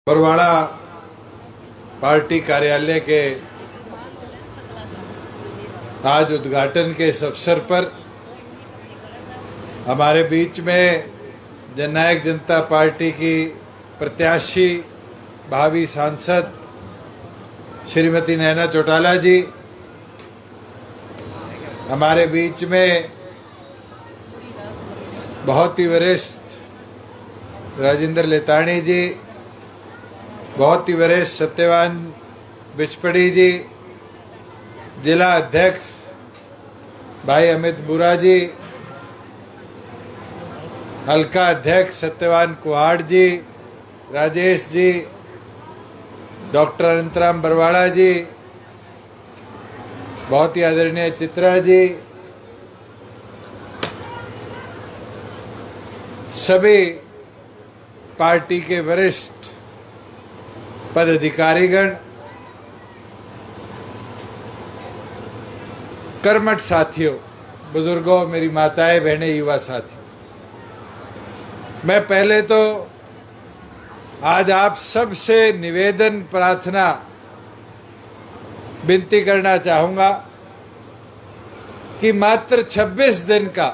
Barwara party कार्यालय के आज उद्घाटन के इस अवसर पर हमारे बीच में जननायक जनता पार्टी की प्रत्याशी भावी सांसद श्रीमती नैना चौटाला जी, हमारे बीच में बहुत ही वरिष्ठ राजेंद्र लेताणी जी, बहुत ही वरिष्ठ सत्यवान बिचपड़ी जी, जिला अध्यक्ष भाई अमित बुरा जी, हल्का अध्यक्ष सत्यवान कुहाड़ जी, राजेश जी, डॉक्टर अनंतराम बरवाड़ा जी, बहुत ही आदरणीय चित्रा जी, सभी पार्टी के वरिष्ठ पदाधिकारीगण, कर्मठ साथियों, बुजुर्गों, मेरी माताएं, बहनें, युवा साथी, मैं पहले तो आज आप सब से निवेदन, प्रार्थना, विनती करना चाहूंगा कि मात्र 26 दिन का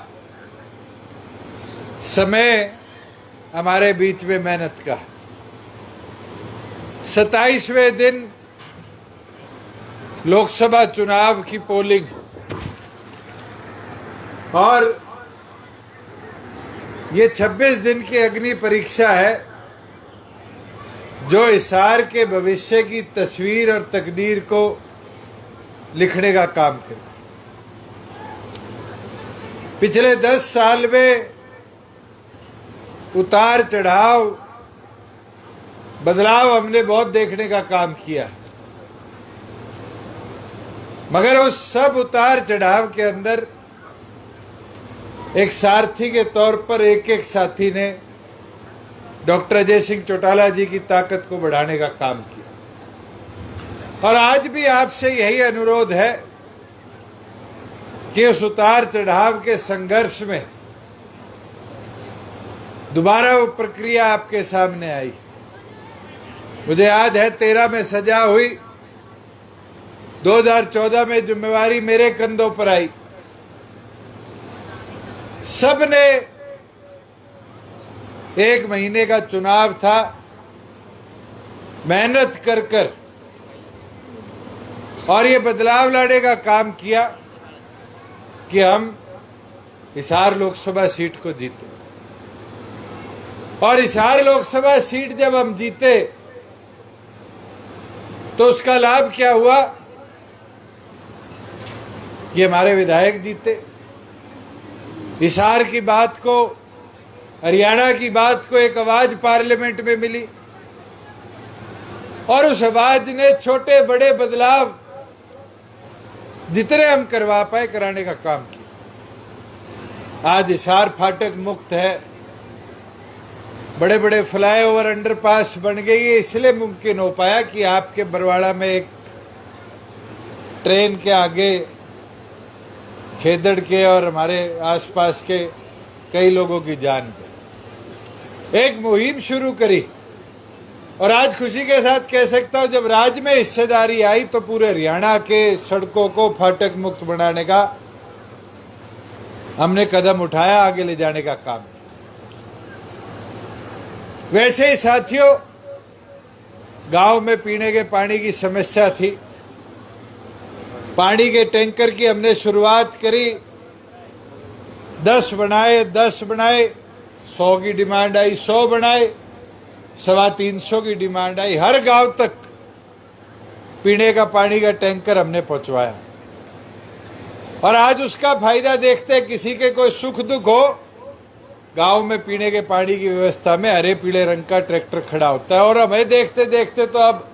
समय हमारे बीच में मेहनत का, 27वें दिन लोकसभा चुनाव की पोलिंग और ये 26 दिन की अग्नि परीक्षा है जो हिसार के भविष्य की तस्वीर और तकदीर को लिखने का काम करे। पिछले 10 साल में उतार चढ़ाव, बदलाव हमने बहुत देखने का काम किया, मगर उस सब उतार चढ़ाव के अंदर एक सारथी के तौर पर एक एक साथी ने डॉक्टर अजय सिंह चौटाला जी की ताकत को बढ़ाने का काम किया। और आज भी आपसे यही अनुरोध है कि उस उतार चढ़ाव के संघर्ष में दोबारा वो प्रक्रिया आपके सामने आई। मुझे याद है 13 में सजा हुई, 2014 में जिम्मेवारी मेरे कंधों पर आई। सबने, 1 महीने का चुनाव था, मेहनत कर कर और ये बदलाव लाने का काम किया कि हम हिसार लोकसभा सीट को जीते। और हिसार लोकसभा सीट जब हम जीते तो उसका लाभ क्या हुआ कि हमारे विधायक जीते। हिसार की बात को, हरियाणा की बात को एक आवाज पार्लियामेंट में मिली और उस आवाज ने छोटे बड़े बदलाव जितने हम करवा पाए कराने का काम किया। आज हिसार फाटक मुक्त है, बड़े बड़े फ्लाईओवर, अंडरपास बन गई है। इसलिए मुमकिन हो पाया कि आपके बरवाड़ा में एक ट्रेन के आगे खेदड़ के और हमारे आसपास के कई लोगों की जान गई। एक मुहिम शुरू करी और आज खुशी के साथ कह सकता हूं, जब राज्य में हिस्सेदारी आई तो पूरे हरियाणा के सड़कों को फाटक मुक्त बनाने का हमने कदम उठाया, आगे ले जाने का काम किया। वैसे ही साथियों, गांव में पीने के पानी की समस्या थी, पानी के टैंकर की हमने शुरुआत करी। 10 बनाए, 10 बनाए, 100 की डिमांड आई, 100 बनाए, 350 की डिमांड आई। हर गांव तक पीने का पानी का टैंकर हमने पहुंचवाया और आज उसका फायदा देखते, किसी के कोई सुख दुख हो, गांव में पीने के पानी की व्यवस्था में हरे पीले रंग का ट्रैक्टर खड़ा होता है। और हमें देखते देखते तो अब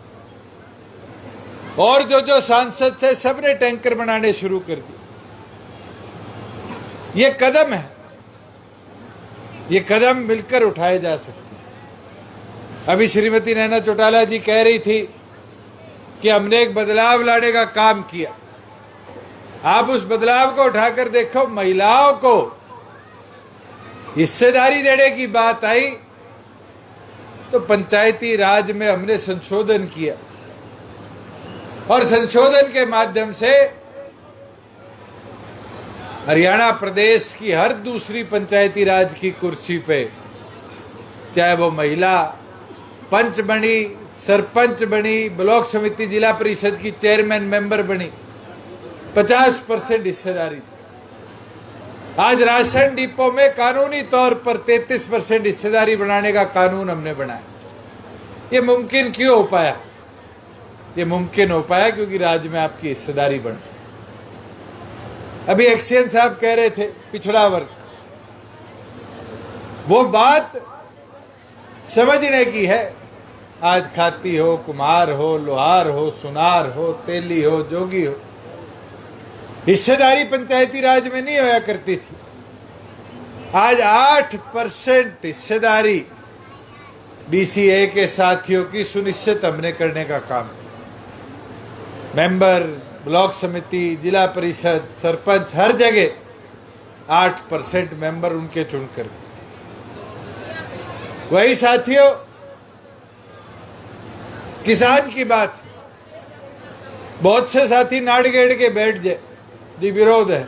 और जो सांसद थे सबने टैंकर बनाने शुरू कर दिए। ये कदम है, ये कदम मिलकर उठाए जा सकते हैं। अभी श्रीमती नैना चौटाला जी कह रही थी कि हमने एक बदलाव लाने का काम किया। आप उस बदलाव को उठाकर देखो, महिलाओं को हिस्सेदारी देने की बात आई तो पंचायती राज में हमने संशोधन किया और संशोधन के माध्यम से हरियाणा प्रदेश की हर दूसरी पंचायती राज की कुर्सी पे, चाहे वो महिला पंच बनी, सरपंच बनी, ब्लॉक समिति जिला परिषद की चेयरमैन मेंबर बनी, 50% हिस्सेदारी। आज राशन डिपो में कानूनी तौर पर 33% हिस्सेदारी बनाने का कानून हमने बनाया। ये मुमकिन क्यों हो पाया? ये मुमकिन हो पाया क्योंकि राज्य में आपकी हिस्सेदारी बढ़। अभी एक्सियन साहब कह रहे थे पिछड़ा वर्ग, वो बात समझने की है। आज खाती हो, कुम्हार हो, लोहार हो, सुनार हो, तेली हो, जोगी हो, हिस्सेदारी पंचायती राज में नहीं होया करती थी। आज 8% हिस्सेदारी बीसीए के साथियों की सुनिश्चित हमने करने का काम किया। मेंबर, ब्लॉक समिति, जिला परिषद, सरपंच, हर जगह 8% मेंबर उनके चुनकर। वही साथियों, किसान की बात, बहुत से साथी नाड़गेड़ के बैठ जाए जी विरोध है।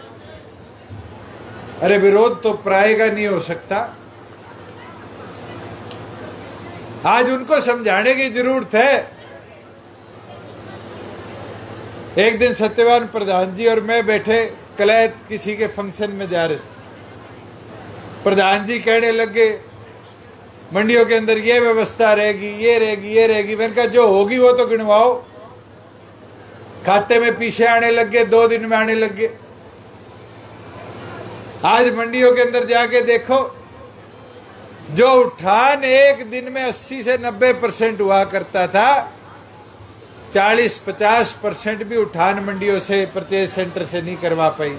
अरे विरोध तो प्राय का नहीं हो सकता। आज उनको समझाने की जरूरत है। एक दिन सत्यवान प्रधान जी और मैं बैठे कलैत किसी के फंक्शन में जा रहे थे। प्रधान जी कहने लगे मंडियों के अंदर ये व्यवस्था रहेगी, ये रहेगी, ये रहेगी। मैंने कहा जो होगी वो तो गिनवाओ। खाते में पीछे आने लग गए, 2 दिन में आने लग गए। आज मंडियों के अंदर जाके देखो, जो उठान एक दिन में 80 से 90% हुआ करता था, 40-50% भी उठान मंडियों से, परचेज सेंटर से नहीं करवा पाई।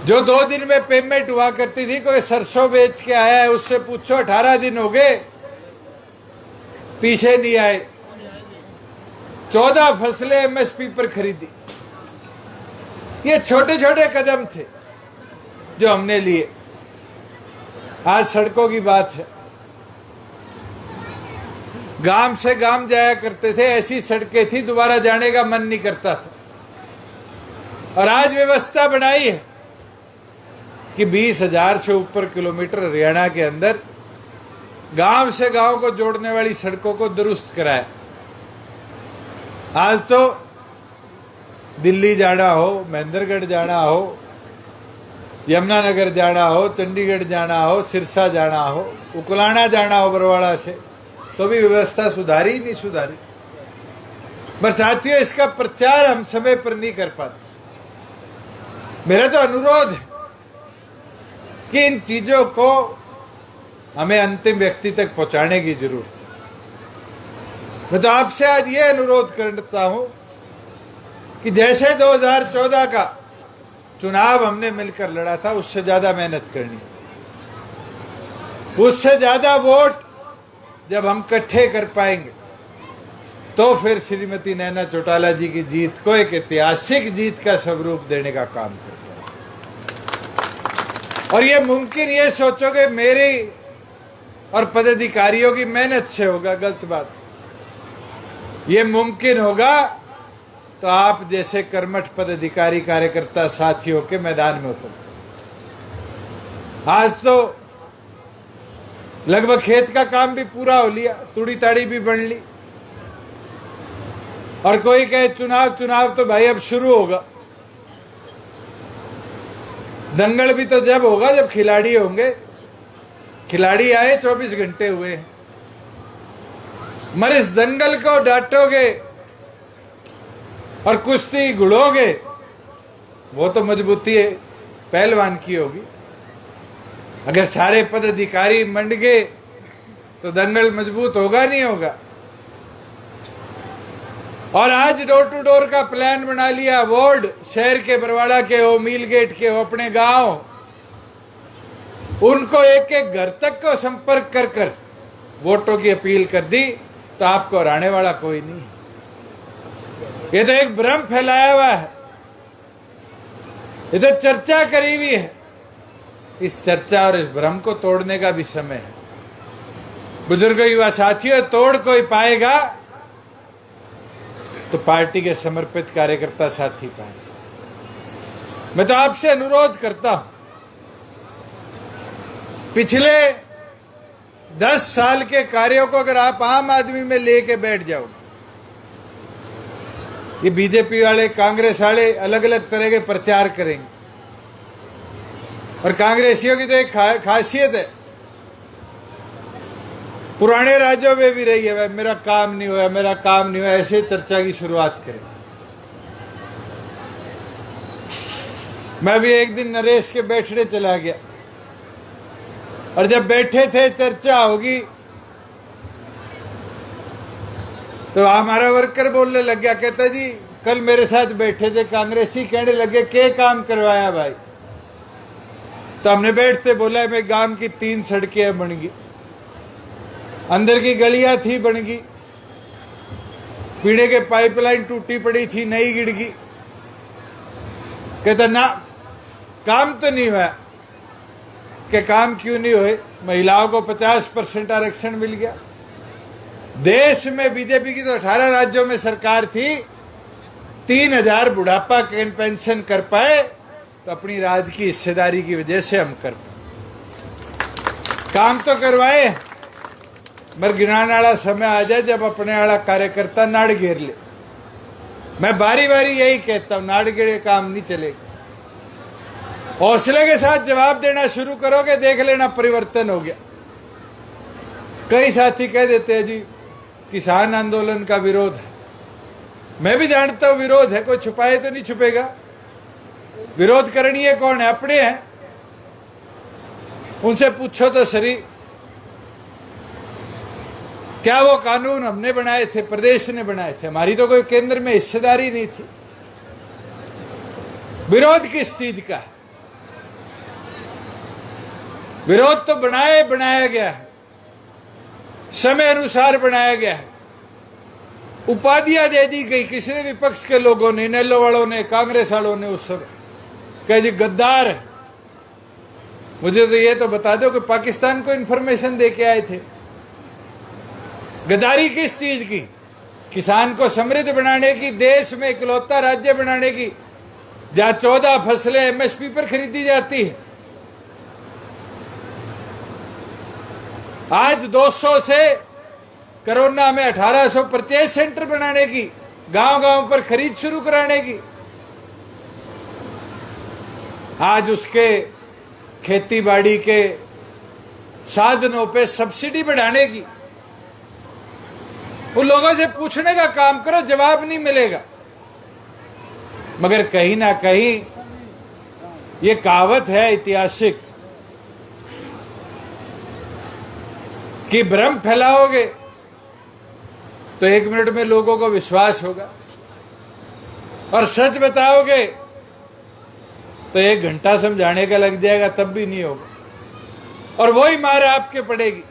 जो 2 दिन में पेमेंट हुआ करती थी, कोई सरसों बेच के आया है उससे पूछो 18 दिन हो गए पीछे नहीं आए। 14 फसलें एमएसपी पर खरीदी। ये छोटे छोटे कदम थे जो हमने लिए। आज सड़कों की बात है, गांव से गांव जाया करते थे, ऐसी सड़कें थी दोबारा जाने का मन नहीं करता था। और आज व्यवस्था बनाई है कि 20,000 से ऊपर किलोमीटर हरियाणा के अंदर गांव से गांव को जोड़ने वाली सड़कों को दुरुस्त कराए। आज तो दिल्ली जाना हो, महेंद्रगढ़ जाना हो, यमुनानगर जाना हो, चंडीगढ़ जाना हो, सिरसा जाना हो, उकलाना जाना हो बरवाड़ा से, तो भी व्यवस्था सुधारी नहीं सुधारी। पर साथियों, इसका प्रचार हम समय पर नहीं कर पाते। मेरा तो अनुरोध है कि इन चीजों को हमें अंतिम व्यक्ति तक पहुंचाने की जरूरत है। मैं तो आपसे आज ये अनुरोध करता हूं कि जैसे 2014 का चुनाव हमने मिलकर लड़ा था, उससे ज्यादा मेहनत करनी, उससे ज्यादा वोट जब हम इकट्ठे कर पाएंगे तो फिर श्रीमती नैना चौटाला जी की जीत को एक ऐतिहासिक जीत का स्वरूप देने का काम करेंगे। और ये मुमकिन, ये सोचोगे मेरी और पदाधिकारियों की मेहनत से होगा, गलत बात। ये मुमकिन होगा तो आप जैसे कर्मठ पदाधिकारी कार्यकर्ता साथियों के मैदान में उतर। आज तो लगभग खेत का काम भी पूरा हो लिया, तुड़ी ताड़ी भी बन ली। और कोई कहे चुनाव तो भाई अब शुरू होगा। दंगल भी तो जब होगा जब खिलाड़ी होंगे। खिलाड़ी आए 24 घंटे हुए, मगर इस दंगल को डांटोगे और कुश्ती गुड़ोगे, वो तो मजबूती है पहलवान की होगी। अगर सारे पदाधिकारी मंड गए तो दंगल मजबूत होगा नहीं होगा। और आज डोर टू डोर का प्लान बना लिया। वार्ड शहर के, बरवाड़ा के हो, मील गेट के हो, अपने गांव, उनको एक एक घर तक को संपर्क कर कर वोटों की अपील कर दी तो आपको हराने वाला कोई नहीं। ये तो एक भ्रम फैलाया हुआ है, ये तो चर्चा करी हुई है इस चर्चा और इस भ्रम को तोड़ने का भी समय है। बुजुर्ग युवा साथियों, तोड़ कोई पाएगा तो पार्टी के समर्पित कार्यकर्ता साथी पाएंगे। मैं तो आपसे अनुरोध करता हूं, पिछले 10 साल के कार्यों को अगर आप आम आदमी में लेके बैठ जाओ, ये बीजेपी वाले कांग्रेस वाले अलग अलग तरह के प्रचार करेंगे, और कांग्रेसियों की तो एक खासियत है, पुराने राज्यों में भी रही है, भाई मेरा काम नहीं हुआ, मेरा काम नहीं हुआ, ऐसे चर्चा की शुरुआत करें। मैं भी एक दिन नरेश के बैठने चला गया, और जब बैठे थे चर्चा होगी तो हमारा वर्कर बोलने लग गया, कहता जी कल मेरे साथ बैठे थे कांग्रेसी, कहने लगे क्या काम करवाया भाई। तो हमने बैठते बोला मैं गांव की 3 सड़कें बन गई, अंदर की गलियां थी बन गई, पीने के पाइपलाइन टूटी पड़ी थी नई गिर गई। कहता ना काम तो नहीं हुआ। कि काम क्यों नहीं हुए? महिलाओं को 50% आरक्षण मिल गया। देश में बीजेपी की तो 18 राज्यों में सरकार थी, 3000 बुढ़ापा पेंशन कर पाए तो अपनी राज की हिस्सेदारी की वजह से हम कर पाए। काम तो करवाए, मगर गिनाने वाला समय आ जाए जब अपने वाला कार्यकर्ता नाड़ घेर ले। मैं बारी बारी यही कहता हूं, नाड़ घेरे काम नहीं चलेगा। हौसले के साथ जवाब देना शुरू करोगे, देख लेना परिवर्तन हो गया। कई साथी कह देते हैं जी किसान आंदोलन का विरोध है। मैं भी जानता हूं विरोध है, कोई छुपाए तो नहीं छुपेगा। विरोध करणीय कौन है? अपने हैं। उनसे पूछो तो सही, क्या वो कानून हमने बनाए थे, प्रदेश ने बनाए थे? हमारी तो कोई केंद्र में हिस्सेदारी नहीं थी। विरोध किस चीज का है? विरोध तो बनाया गया है, समय अनुसार बनाया गया है, उपाधियां दे दी गई किसी विपक्ष के लोगों ने, इनेलो वालों ने, कांग्रेस वालों ने। उस समय कह जी गद्दार है। मुझे तो ये तो बता दो कि पाकिस्तान को इंफॉर्मेशन दे के आए थे। गद्दारी किस चीज की? किसान को समृद्ध बनाने की, देश में इकलौता राज्य बनाने की, जहां 14 फसलें एमएसपी पर खरीदी जाती है। आज 200 से कोरोना में 1800 परचेज सेंटर बनाने की, गांव-गांव पर खरीद शुरू कराने की। आज उसके खेती बाड़ी के साधनों पे सब्सिडी बढ़ाने की। उन लोगों से पूछने का काम करो, जवाब नहीं मिलेगा। मगर कहीं ना कहीं ये कहावत है ऐतिहासिक कि भ्रम फैलाओगे तो 1 मिनट में लोगों को विश्वास होगा, और सच बताओगे तो 1 घंटा समझाने का लग जाएगा, तब भी नहीं होगा, और वही मार आपके पड़ेगी।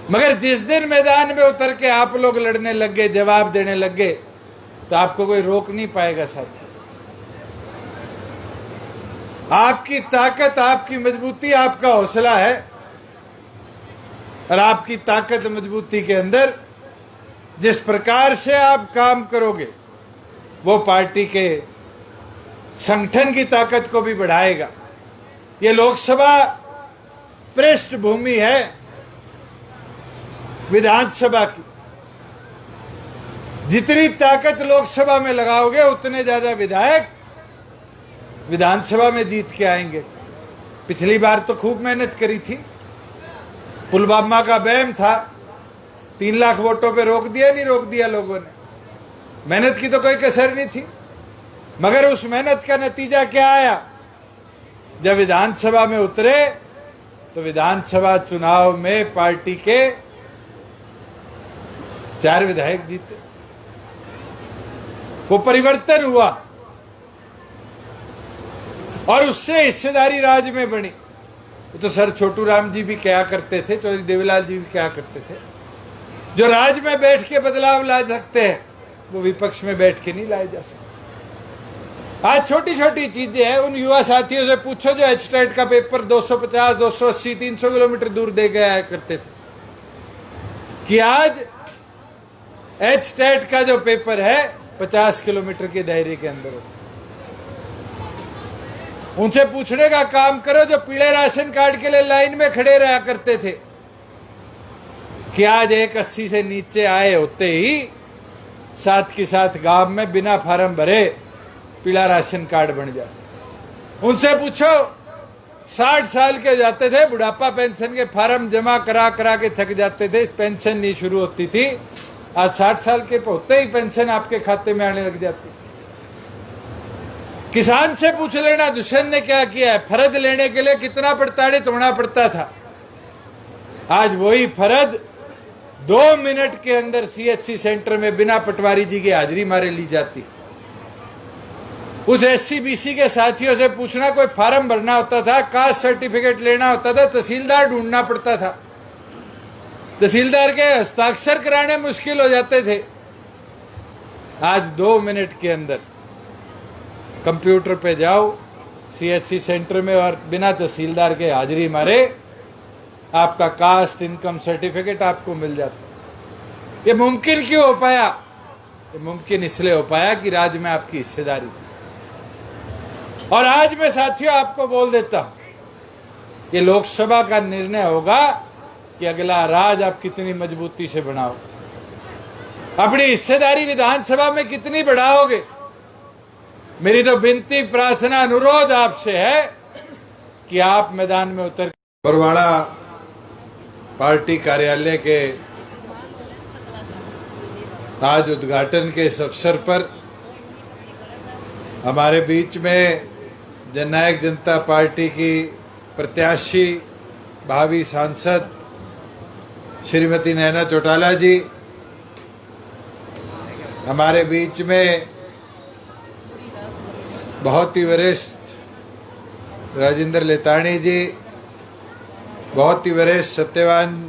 मगर जिस दिन मैदान में उतर के आप लोग लड़ने लग गए, जवाब देने लग गए, तो आपको कोई रोक नहीं पाएगा साथी। आपकी ताकत, आपकी मजबूती, आपका हौसला है, और आपकी ताकत मजबूती के अंदर जिस प्रकार से आप काम करोगे वो पार्टी के संगठन की ताकत को भी बढ़ाएगा। ये लोकसभा पृष्ठभूमि है विधानसभा की। जितनी ताकत लोकसभा में लगाओगे उतने ज्यादा विधायक विधानसभा में जीत के आएंगे। पिछली बार तो खूब मेहनत करी थी, पुलवामा का बैम था, 3 लाख वोटों पे रोक दिया, नहीं रोक दिया लोगों ने। मेहनत की तो कोई कसर नहीं थी, मगर उस मेहनत का नतीजा क्या आया? जब विधानसभा में उतरे तो विधानसभा चुनाव में पार्टी के 4 विधायक जीते। वो परिवर्तन हुआ, और उससे हिस्सेदारी राज में बनी। तो सर छोटू राम जी भी क्या करते थे, चौधरी देवीलाल जी भी क्या करते थे। जो राज में बैठ के बदलाव ला सकते हैं वो विपक्ष में बैठ के नहीं लाए जा सकते। आज छोटी छोटी चीजें हैं। उन युवा साथियों से पूछो जो एचटेट का पेपर 250, 280, 300 किलोमीटर दूर दे गया करते थे, कि आज एचटेट का जो पेपर है 50 किलोमीटर के दायरे के अंदर हो। उनसे पूछने का काम करो जो पीले राशन कार्ड के लिए लाइन में खड़े रहा करते थे, कि आज 180 से नीचे आए होते ही साथ के साथ गांव में बिना फार्म भरे पीला राशन कार्ड बन जाए। उनसे पूछो 60 साल के जाते थे, बुढ़ापा पेंशन के फार्म जमा करा करा के थक जाते थे, पेंशन नहीं शुरू होती थी। आज 60 साल के होते ही पेंशन आपके खाते में आने लग जाती। किसान से पूछ लेना दुष्यंत ने क्या किया है। फर्ज लेने के लिए कितना प्रताड़ित होना पड़ता था। आज वही फर्ज 2 मिनट के अंदर सीएचसी सेंटर में बिना पटवारी जी की हाजिरी मारे ली जाती। उस एससी बीसी के साथियों से पूछना, कोई फार्म भरना होता था, कास्ट सर्टिफिकेट लेना होता था, तहसीलदार ढूंढना पड़ता था, तहसीलदार के हस्ताक्षर कराने मुश्किल हो जाते थे। आज 2 मिनट के अंदर कंप्यूटर पे जाओ सीएचसी सेंटर में और बिना तहसीलदार के हाजिरी मारे आपका कास्ट इनकम सर्टिफिकेट आपको मिल जाता। ये मुमकिन क्यों हो पाया? ये मुमकिन इसलिए हो पाया कि राज्य में आपकी हिस्सेदारी थी। और आज मैं साथियों आपको बोल देता हूं, ये लोकसभा का निर्णय होगा कि अगला राज आप कितनी मजबूती से बनाओ, अपनी हिस्सेदारी विधानसभा में कितनी बढ़ाओगे। मेरी तो विनती, प्रार्थना, अनुरोध आपसे है कि आप मैदान में उतर। बरवाड़ा पार्टी कार्यालय के आज उद्घाटन के इस अवसर पर हमारे बीच में जननायक जनता पार्टी की प्रत्याशी भावी सांसद श्रीमती नैना चौटाला जी, हमारे बीच में बहुत ही वरिष्ठ राजेंद्र लेताणी जी, बहुत ही वरिष्ठ सत्यवान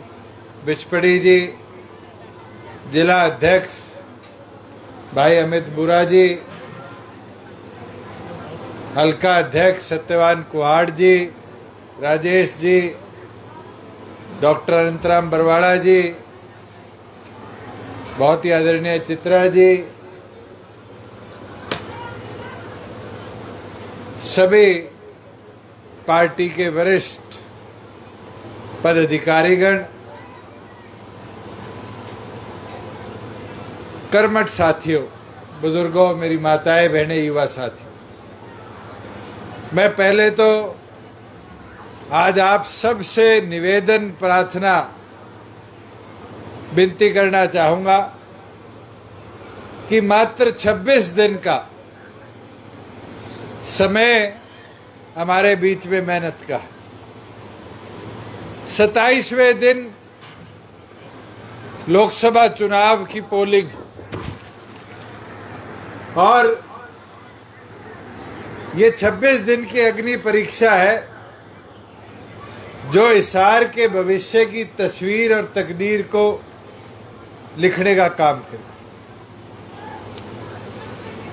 बिचपड़ी जी, जिला अध्यक्ष भाई अमित बुरा जी, हल्का अध्यक्ष सत्यवान कुहाड़ जी, राजेश जी, डॉक्टर अनंतराम बरवाड़ा जी, बहुत ही आदरणीय चित्रा जी, सभी पार्टी के वरिष्ठ पदाधिकारीगण, कर्मठ साथियों, बुजुर्गों, मेरी माताएं, बहनें, युवा साथी, मैं पहले तो आज आप सब से निवेदन, प्रार्थना, विनती करना चाहूंगा कि मात्र 26 दिन का समय हमारे बीच में मेहनत का, 27वें दिन लोकसभा चुनाव की पोलिंग, और ये 26 दिन की अग्नि परीक्षा है जो हिसार के भविष्य की तस्वीर और तकदीर को लिखने का काम करे।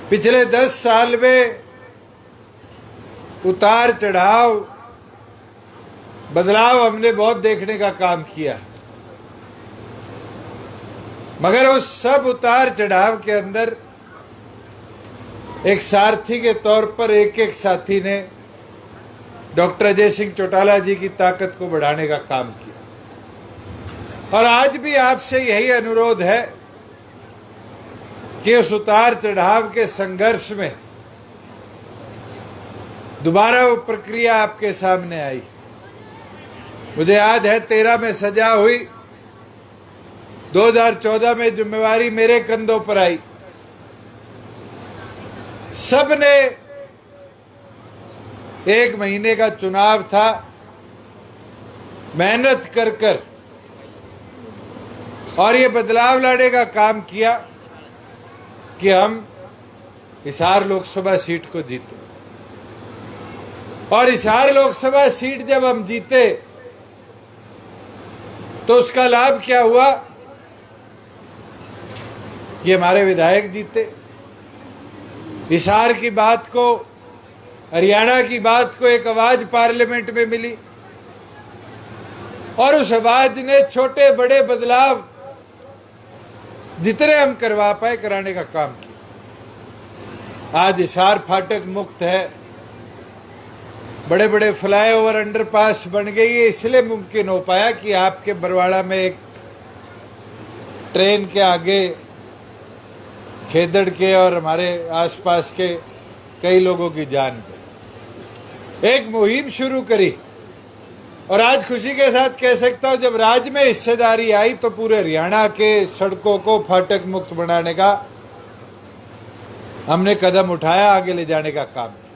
पिछले 10 साल में उतार चढ़ाव, बदलाव हमने बहुत देखने का काम किया, मगर उस सब उतार चढ़ाव के अंदर एक सारथी के तौर पर एक एक साथी ने डॉक्टर अजय सिंह चौटाला जी की ताकत को बढ़ाने का काम किया। और आज भी आपसे यही अनुरोध है कि उस उतार चढ़ाव के संघर्ष में दोबारा वो प्रक्रिया आपके सामने आई। मुझे याद है 13 में सजा हुई, 2014 में जिम्मेवारी मेरे कंधों पर आई। सबने, 1 महीने का चुनाव था, मेहनत कर कर और ये बदलाव लाने का काम किया कि हम हिसार लोकसभा सीट को जीते। और हिसार लोकसभा सीट जब हम जीते तो उसका लाभ क्या हुआ कि हमारे विधायक जीते। हिसार की बात को, हरियाणा की बात को एक आवाज पार्लियामेंट में मिली और उस आवाज ने छोटे बड़े बदलाव जितने हम करवा पाए कराने का काम किया। आज हिसार फाटक मुक्त है, बड़े बड़े फ्लाईओवर अंडरपास बन गई है। इसलिए मुमकिन हो पाया कि आपके बरवाड़ा में एक ट्रेन के आगे खेदड़ के और हमारे आसपास के कई लोगों की जान गई। एक मुहिम शुरू करी और आज खुशी के साथ कह सकता हूं, जब राज्य में हिस्सेदारी आई तो पूरे हरियाणा के सड़कों को फाटक मुक्त बनाने का हमने कदम उठाया, आगे ले जाने का काम किया।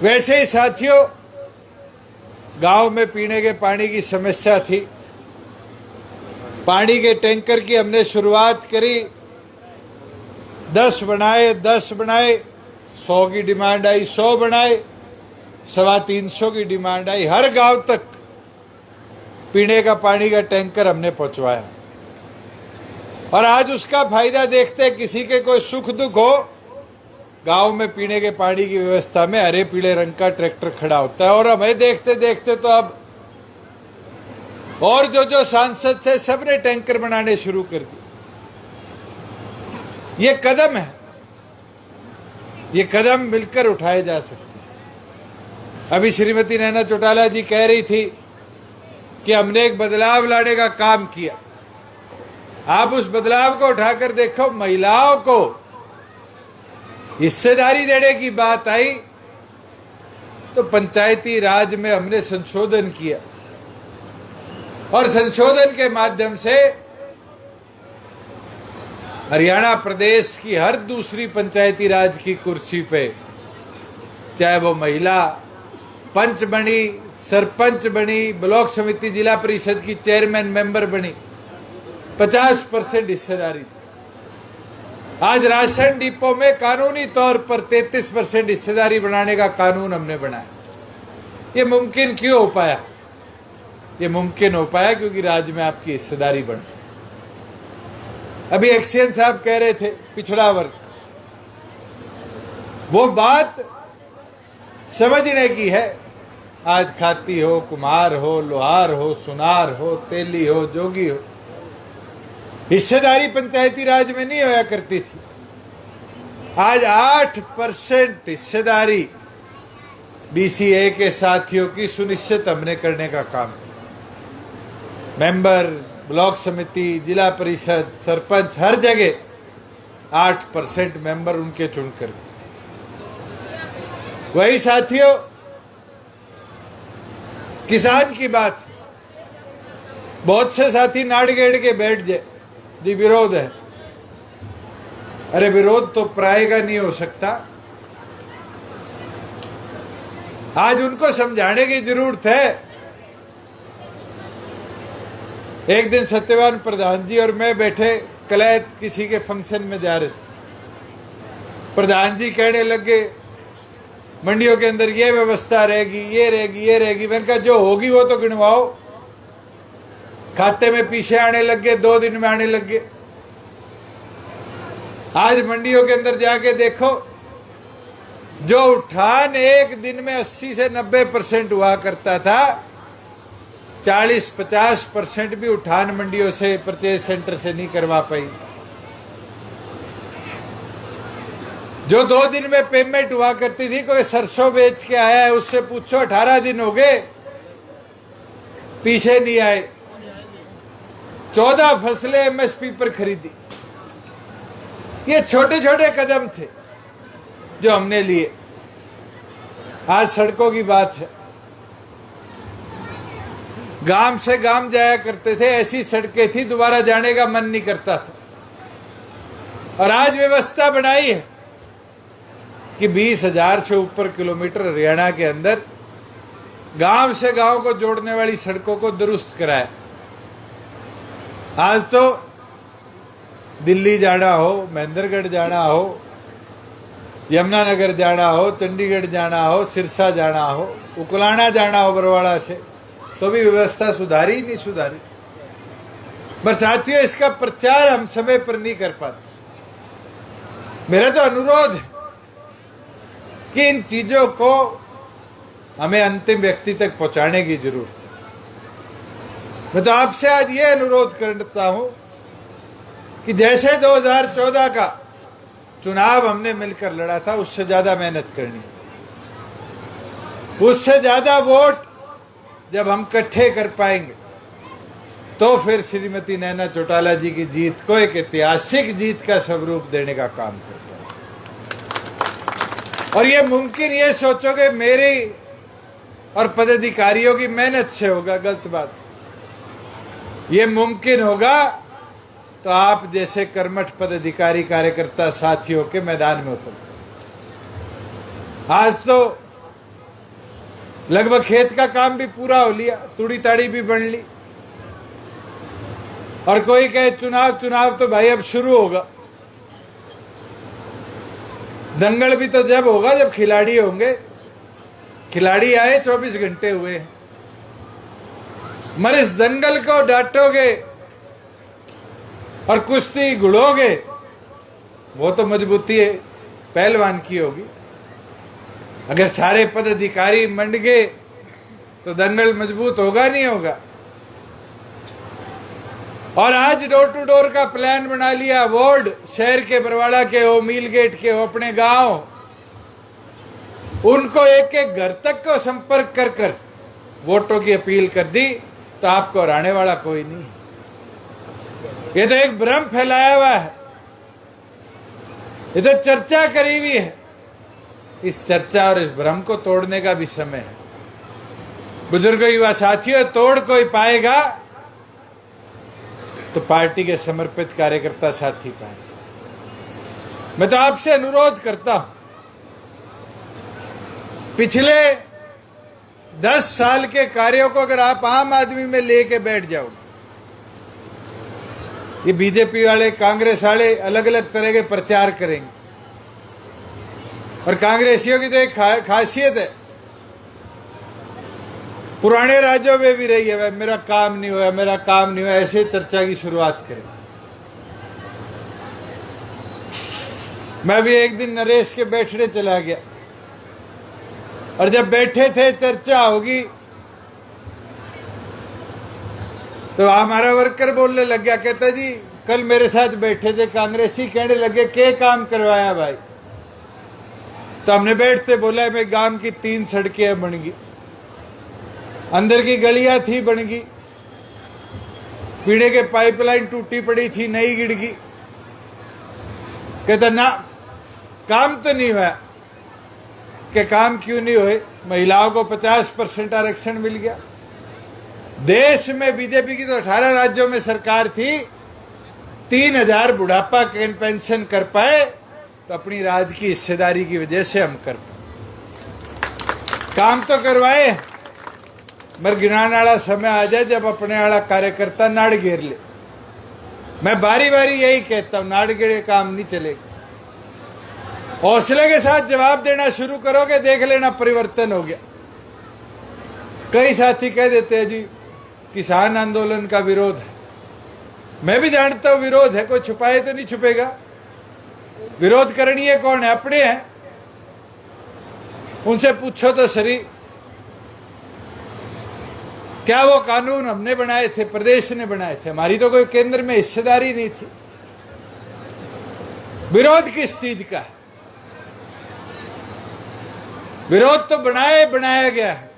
वैसे ही साथियों, गांव में पीने के पानी की समस्या थी। पानी के टैंकर की हमने शुरुआत करी, 10 बनाए, 100 की डिमांड आई, 100 बनाए, 350 की डिमांड आई। हर गांव तक पीने का पानी का टैंकर हमने पहुंचवाया और आज उसका फायदा देखते, किसी के कोई सुख दुख हो, गांव में पीने के पानी की व्यवस्था में हरे पीले रंग का ट्रैक्टर खड़ा होता है। और हमें देखते देखते तो अब और जो सांसद थे सबने टैंकर बनाने शुरू कर दिए। ये कदम है, ये कदम मिलकर उठाए जा सकते हैं। अभी श्रीमती नैना चौटाला जी कह रही थी कि हमने एक बदलाव लाने का काम किया। आप उस बदलाव को उठाकर देखो, महिलाओं को हिस्सेदारी देने की बात आई तो पंचायती राज में हमने संशोधन किया और संशोधन के माध्यम से हरियाणा प्रदेश की हर दूसरी पंचायती राज की कुर्सी पे, चाहे वो महिला पंच बनी, सरपंच बनी, ब्लॉक समिति जिला परिषद की चेयरमैन मेंबर बनी, 50% हिस्सेदारी। आज राशन डिपो में कानूनी तौर पर 33% हिस्सेदारी बनाने का कानून हमने बनाया। ये मुमकिन क्यों हो पाया? ये मुमकिन हो पाया क्योंकि राज्य में आपकी हिस्सेदारी बढ़। अभी एक्सियन साहब कह रहे थे पिछड़ा वर्ग, वो बात समझने की है। आज खाती हो, कुम्हार हो, लोहार हो, सुनार हो, तेली हो, जोगी हो, हिस्सेदारी पंचायती राज में नहीं होया करती थी। आज 8% हिस्सेदारी बीसीए के साथियों की सुनिश्चित हमने करने का काम किया। मेंबर, ब्लॉक समिति, जिला परिषद, सरपंच, हर जगह 8% मेंबर उनके चुनकर। वही साथियों, किसान की बात, बहुत से साथी नाड़गेड़ के बैठ जाए जी विरोध है। अरे विरोध तो प्राय का नहीं हो सकता। आज उनको समझाने की जरूरत है। एक दिन सत्यवान प्रधान जी और मैं बैठे कलैत किसी के फंक्शन में जा रहे थे। प्रधान जी कहने लगे मंडियों के अंदर ये व्यवस्था रहेगी, ये रहेगी, ये रहेगी। मैंने कहा जो होगी वो तो गिनवाओ। खाते में पीछे आने लग गए, 2 दिन में आने लग गए। आज मंडियों के अंदर जाके देखो, जो उठान एक दिन में 80 से 90% हुआ करता था, 40-50% भी उठान मंडियों से, परचेज सेंटर से नहीं करवा पाई। जो 2 दिन में पेमेंट हुआ करती थी, कोई सरसों बेच के आया है उससे पूछो 18 दिन हो गए पीछे नहीं आए। 14 फसलें एमएसपी पर खरीदी। ये छोटे छोटे कदम थे जो हमने लिए। आज सड़कों की बात है, गांव से गांव जाया करते थे, ऐसी सड़कें थी दोबारा जाने का मन नहीं करता था। और आज व्यवस्था बनाई है कि 20,000 से ऊपर किलोमीटर हरियाणा के अंदर गांव से गांव को जोड़ने वाली सड़कों को दुरुस्त कराया। आज तो दिल्ली जाना हो, महेंद्रगढ़ जाना हो, यमुनानगर जाना हो, चंडीगढ़ जाना हो, सिरसा जाना हो, उकलाना जाना हो बरवाड़ा से, तो भी व्यवस्था सुधारी नहीं सुधारी। पर साथियों, इसका प्रचार हम समय पर नहीं कर पाते। मेरा तो अनुरोध है कि इन चीजों को हमें अंतिम व्यक्ति तक पहुंचाने की जरूरत है। मैं तो आपसे आज ये अनुरोध करता हूं कि जैसे 2014 का चुनाव हमने मिलकर लड़ा था, उससे ज्यादा मेहनत करनी, उससे ज्यादा वोट जब हम इकट्ठे कर पाएंगे तो फिर श्रीमती नैना चौटाला जी की जीत को एक ऐतिहासिक जीत का स्वरूप देने का काम करता है। और ये मुमकिन, ये सोचोगे मेरी और पदाधिकारियों की मेहनत से होगा, गलत बात। ये मुमकिन होगा तो आप जैसे कर्मठ पदाधिकारी कार्यकर्ता साथियों के मैदान में उतर। आज तो लगभग खेत का काम भी पूरा हो लिया, तूड़ी ताड़ी भी बन ली, और कोई कहे चुनाव तो भाई अब शुरू होगा। दंगल भी तो जब होगा जब खिलाड़ी होंगे। खिलाड़ी आए 24 घंटे हुए, मगर इस दंगल को डांटोगे और कुश्ती गुड़ोगे, वो तो मजबूती है पहलवान की होगी। अगर सारे पदाधिकारी मंड गए तो दंगल मजबूत होगा नहीं होगा। और आज डोर टू डोर का प्लान बना लिया, वार्ड शहर के, बरवाड़ा के हो, मील गेट के हो, अपने गांव, उनको एक एक घर तक को संपर्क कर कर वोटों की अपील कर दी, तो आपको हराने वाला कोई नहीं। ये तो एक भ्रम फैलाया हुआ है, ये तो चर्चा करी हुई है। इस चर्चा और इस भ्रम को तोड़ने का भी समय है। बुजुर्गों, युवा साथियों, तोड़ कोई पाएगा तो पार्टी के समर्पित कार्यकर्ता साथी पाए। मैं तो आपसे अनुरोध करता हूं, पिछले 10 साल के कार्यों को अगर आप आम आदमी में लेके बैठ जाओ, ये बीजेपी वाले, कांग्रेस वाले अलग अलग तरह के प्रचार करेंगे, और कांग्रेसियों की तो एक खासियत है, पुराने राज्यों में भी रही है, भाई मेरा काम नहीं हुआ, मेरा काम नहीं हुआ, ऐसे चर्चा की शुरुआत करें। मैं भी एक दिन नरेश के बैठने चला गया, और जब बैठे थे चर्चा होगी तो हमारा वर्कर बोलने लग गया, कहता जी कल मेरे साथ बैठे थे कांग्रेसी, कहने लगे क्या काम करवाया भाई। तो हमने बैठते बोला मैं गांव की 3 सड़कें बन गई, अंदर की गलियां थी बन गई, पीने के पाइपलाइन टूटी पड़ी थी नई गिर गई। कहता ना काम तो नहीं हुआ। कि काम क्यों नहीं हुए? महिलाओं को 50% आरक्षण मिल गया। देश में बीजेपी की तो 18 राज्यों में सरकार थी, 3000 बुढ़ापा पेंशन कर पाए तो अपनी राज की हिस्सेदारी की वजह से हम कर पाए। काम तो करवाए, मगर गिनाने वाला समय आ जाए जब अपने वाला कार्यकर्ता नाड़ घेर ले। मैं बारी बारी यही कहता हूं, नाड़ घेरे काम नहीं चलेगा। हौसले के साथ जवाब देना शुरू करोगे, देख लेना परिवर्तन हो गया। कई साथी कह देते हैं जी किसान आंदोलन का विरोध है। मैं भी जानता हूं विरोध है, कोई छुपाए तो नहीं छुपेगा। विरोध करणीय कौन है? अपने हैं। उनसे पूछो तो सही, क्या वो कानून हमने बनाए थे, प्रदेश ने बनाए थे? हमारी तो कोई केंद्र में हिस्सेदारी नहीं थी। विरोध किस चीज का है? विरोध तो बनाया गया है,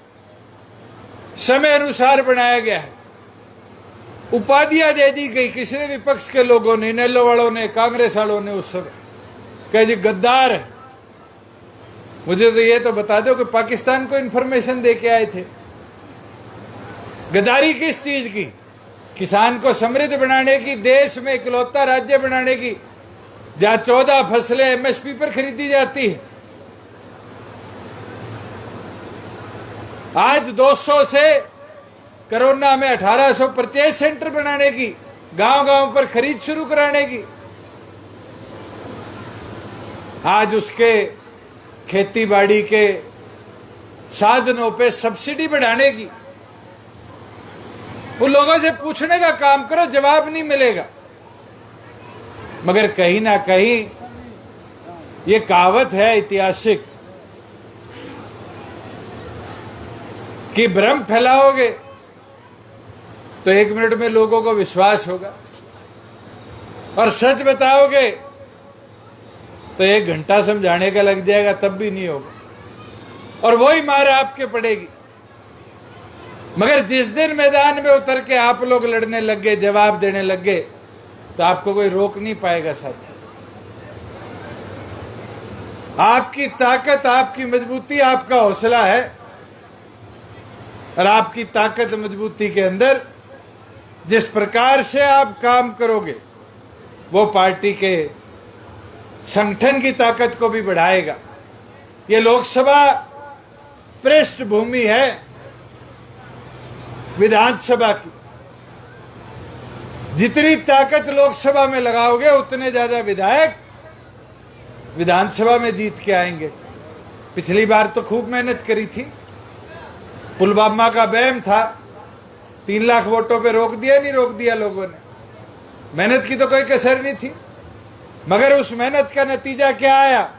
समय अनुसार बनाया गया है। उपाधियां दे दी गई किसी ने, विपक्ष के लोगों ने, इनेलो वालों ने, कांग्रेस वालों ने उस समय कहे जी गद्दार है। मुझे तो ये तो बता दो कि पाकिस्तान को इंफॉर्मेशन दे के आए थे। गद्दारी किस चीज की? किसान को समृद्ध बनाने की, देश में इकलौता राज्य बनाने की, जहां 14 फसलें एमएसपी पर खरीदी जाती है। आज 200 से कोरोना में 1800 परचेज सेंटर बनाने की, गांव गांव पर खरीद शुरू कराने की। आज उसके खेती बाड़ी के साधनों पे सब्सिडी बढ़ाने की। उन लोगों से पूछने का काम करो, जवाब नहीं मिलेगा। मगर कहीं ना कहीं ये कहावत है ऐतिहासिक कि भ्रम फैलाओगे तो 1 मिनट में लोगों को विश्वास होगा, और सच बताओगे तो 1 घंटा समझाने का लग जाएगा, तब भी नहीं होगा, और वही मार आपके पड़ेगी। मगर जिस दिन मैदान में उतर के आप लोग लड़ने लग गए, जवाब देने लग गए, तो आपको कोई रोक नहीं पाएगा साथी। आपकी ताकत, आपकी मजबूती, आपका हौसला है, और आपकी ताकत मजबूती के अंदर जिस प्रकार से आप काम करोगे वो पार्टी के संगठन की ताकत को भी बढ़ाएगा। ये लोकसभा पृष्ठभूमि है विधानसभा की। जितनी ताकत लोकसभा में लगाओगे उतने ज्यादा विधायक विधानसभा में जीत के आएंगे। पिछली बार तो खूब मेहनत करी थी, पुलवामा का बैम था, 3 लाख वोटों पे रोक दिया, नहीं रोक दिया लोगों ने। मेहनत की तो कोई कसर नहीं थी, मगर उस मेहनत का नतीजा क्या आया?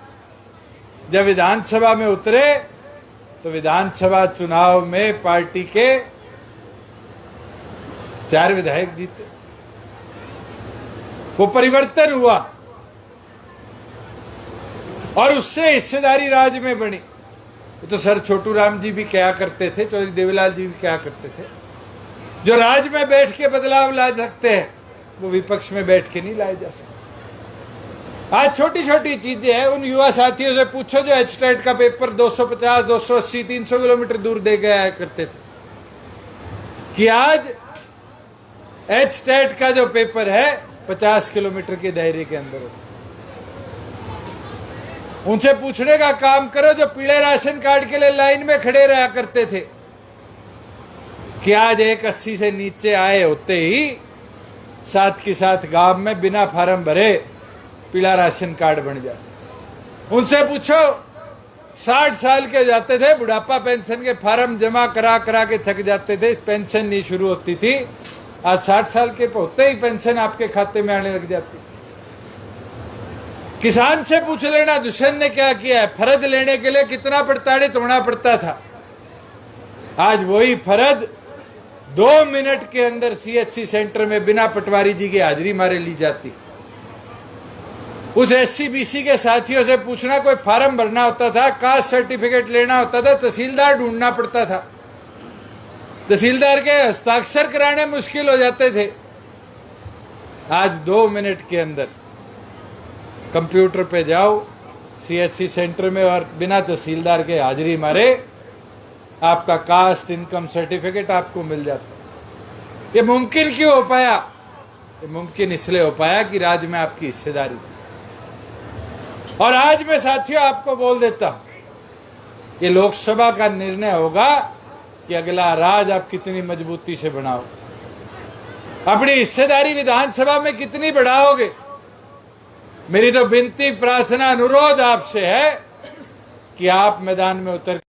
जब विधानसभा में उतरे तो विधानसभा चुनाव में पार्टी के 4 विधायक जीते। वो परिवर्तन हुआ और उससे हिस्सेदारी राज्य में बनी। तो सर छोटू राम जी भी क्या करते थे, चौधरी देवीलाल जी भी क्या करते थे, जो राज्य में बैठ के बदलाव ला सकते हैं वो विपक्ष में बैठ के नहीं लाए जा सकते। आज छोटी छोटी चीजें हैं। उन युवा साथियों से पूछो जो एचटेट का पेपर 250, 280, 300 किलोमीटर दूर दे के आया करते थे, कि आज एचटेट का जो पेपर है 50 किलोमीटर के दायरे के अंदर होता। उनसे पूछने का काम करो जो पीले राशन कार्ड के लिए लाइन में खड़े रहा करते थे, कि आज 180 से नीचे आए होते ही साथ के साथ गांव में बिना फार्म भरे पीला राशन कार्ड बन जाता। उनसे पूछो 60 साल के जाते थे, बुढ़ापा पेंशन के फार्म जमा करा करा के थक जाते थे, पेंशन नहीं शुरू होती थी। आज 60 साल के होते ही पेंशन आपके खाते में आने लग जाती। किसान से पूछ लेना दुष्यंत ने क्या किया है। फर्ज लेने के लिए कितना प्रताड़ित होना पड़ता था, आज वही फर्ज 2 मिनट के अंदर सीएचसी सेंटर में बिना पटवारी जी की हाजिरी मारे ली जाती। उस एससी बीसी के साथियों से पूछना, कोई फार्म भरना होता था, कास्ट सर्टिफिकेट लेना होता था, तहसीलदार ढूंढना पड़ता था, तहसीलदार के हस्ताक्षर कराने मुश्किल हो जाते थे। आज 2 मिनट के अंदर कंप्यूटर पे जाओ सीएचसी सेंटर में और बिना तहसीलदार के हाजिरी मारे आपका कास्ट इनकम सर्टिफिकेट आपको मिल जाता। ये मुमकिन क्यों हो पाया? ये मुमकिन इसलिए हो पाया कि राज्य में आपकी हिस्सेदारी थी। और आज मैं साथियों आपको बोल देता हूं, ये लोकसभा का निर्णय होगा कि अगला राज आप कितनी मजबूती से बनाओ, अपनी हिस्सेदारी विधानसभा में कितनी बढ़ाओगे। मेरी तो विनती, प्रार्थना, अनुरोध आपसे है कि आप मैदान में उतर